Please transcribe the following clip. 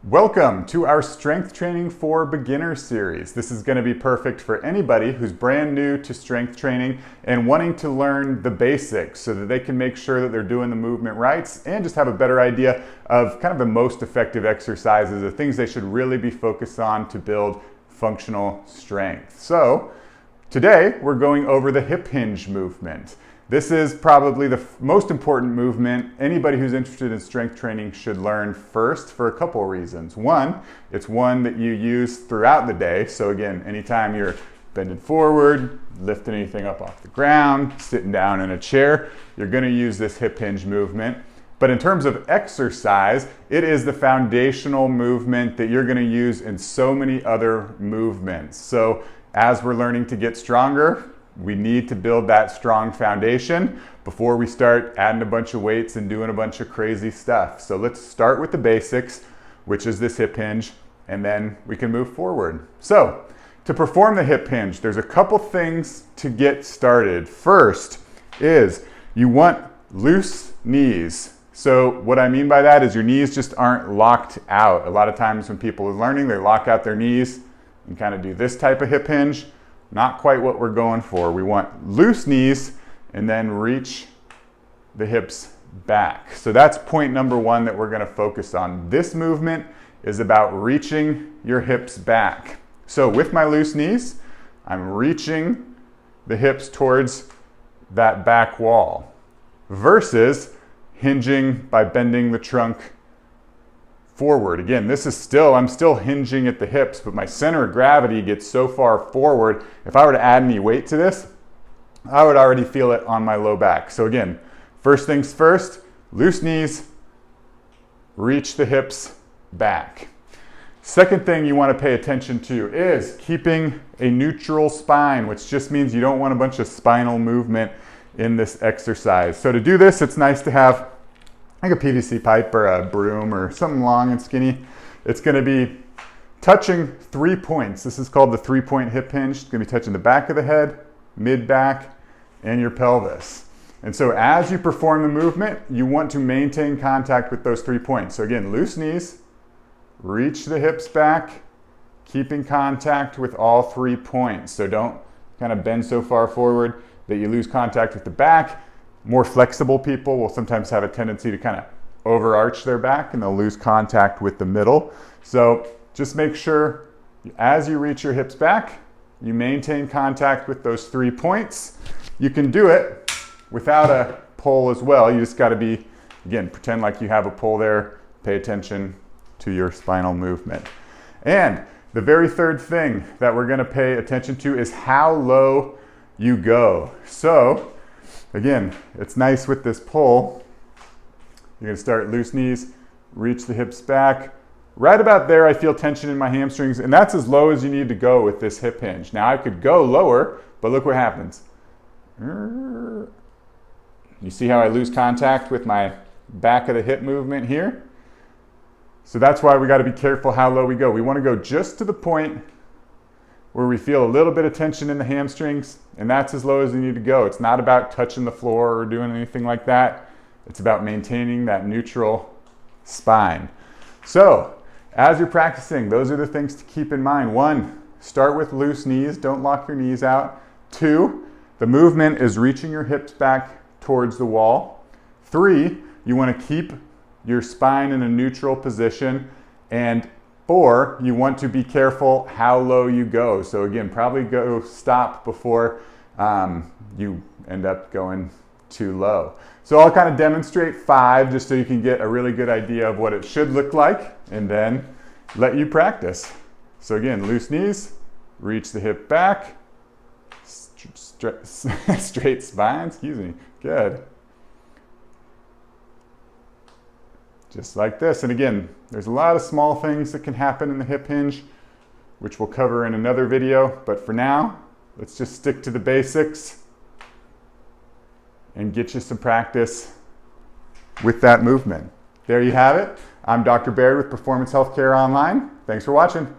Welcome to our Strength Training for Beginners series. This is going to be perfect for anybody who's brand new to strength training and wanting to learn the basics so that they can make sure that they're doing the movement right and just have a better idea of kind of the most effective exercises, the things they should really be focused on to build functional strength. So today we're going over the hip hinge movement. This is probably the most important movement anybody who's interested in strength training should learn first for a couple of reasons. One, it's one that you use throughout the day. So again, anytime you're bending forward, lifting anything up off the ground, sitting down in a chair, you're going to use this hip hinge movement. But in terms of exercise, it is the foundational movement that you're going to use in so many other movements. So as we're learning to get stronger, we need to build that strong foundation before we start adding a bunch of weights and doing a bunch of crazy stuff. So let's start with the basics, which is this hip hinge, and then we can move forward. So to perform the hip hinge, there's a couple things to get started. First is you want loose knees. So what I mean by that is your knees just aren't locked out. A lot of times when people are learning, they lock out their knees and kind of do this type of hip hinge. Not quite what we're going for. We want loose knees and then reach the hips back. So that's point number one that we're going to focus on. This movement is about reaching your hips back. So with my loose knees, I'm reaching the hips towards that back wall versus hinging by bending the trunk forward. Again, I'm still hinging at the hips, but my center of gravity gets so far forward. If I were to add any weight to this, I would already feel it on my low back. So again, first things first, loose knees, reach the hips back. Second thing you want to pay attention to is keeping a neutral spine, which just means you don't want a bunch of spinal movement in this exercise. So to do this, it's nice to have like a PVC pipe or a broom or something long and skinny. It's going to be touching 3 points. This is called the 3-point hip hinge. It's going to be touching the back of the head, mid-back, and your pelvis. And so as you perform the movement, you want to maintain contact with those 3 points. So again, loose knees, reach the hips back, keeping contact with all 3 points. So don't kind of bend so far forward that you lose contact with the back. More flexible people will sometimes have a tendency to kind of overarch their back and they'll lose contact with the middle. So just make sure as you reach your hips back, you maintain contact with those 3 points. You can do it without a pole as well. You just got to be, again, pretend like you have a pole there. Pay attention to your spinal movement. And the very third thing that we're going to pay attention to is how low you go. So again, it's nice with this pole. You're going to start loose knees, reach the hips back. Right about there, I feel tension in my hamstrings, and that's as low as you need to go with this hip hinge. Now, I could go lower, but look what happens. You see how I lose contact with my back of the hip movement here? So that's why we got to be careful how low we go. We want to go just to the point where we feel a little bit of tension in the hamstrings, and that's as low as you need to go. It's not about touching the floor or doing anything like that. It's about maintaining that neutral spine. So, as you're practicing, those are the things to keep in mind. 1, start with loose knees. Don't lock your knees out. 2, the movement is reaching your hips back towards the wall. 3, you want to keep your spine in a neutral position. And 4, you want to be careful how low you go. So again, probably stop before you end up going too low. So I'll kind of demonstrate 5 just so you can get a really good idea of what it should look like and then let you practice. So again, loose knees, reach the hip back, straight spine, excuse me, good. Just like this. And again, there's a lot of small things that can happen in the hip hinge, which we'll cover in another video. But for now, let's just stick to the basics and get you some practice with that movement. There you have it. I'm Dr. Baird with Performance Healthcare Online. Thanks for watching.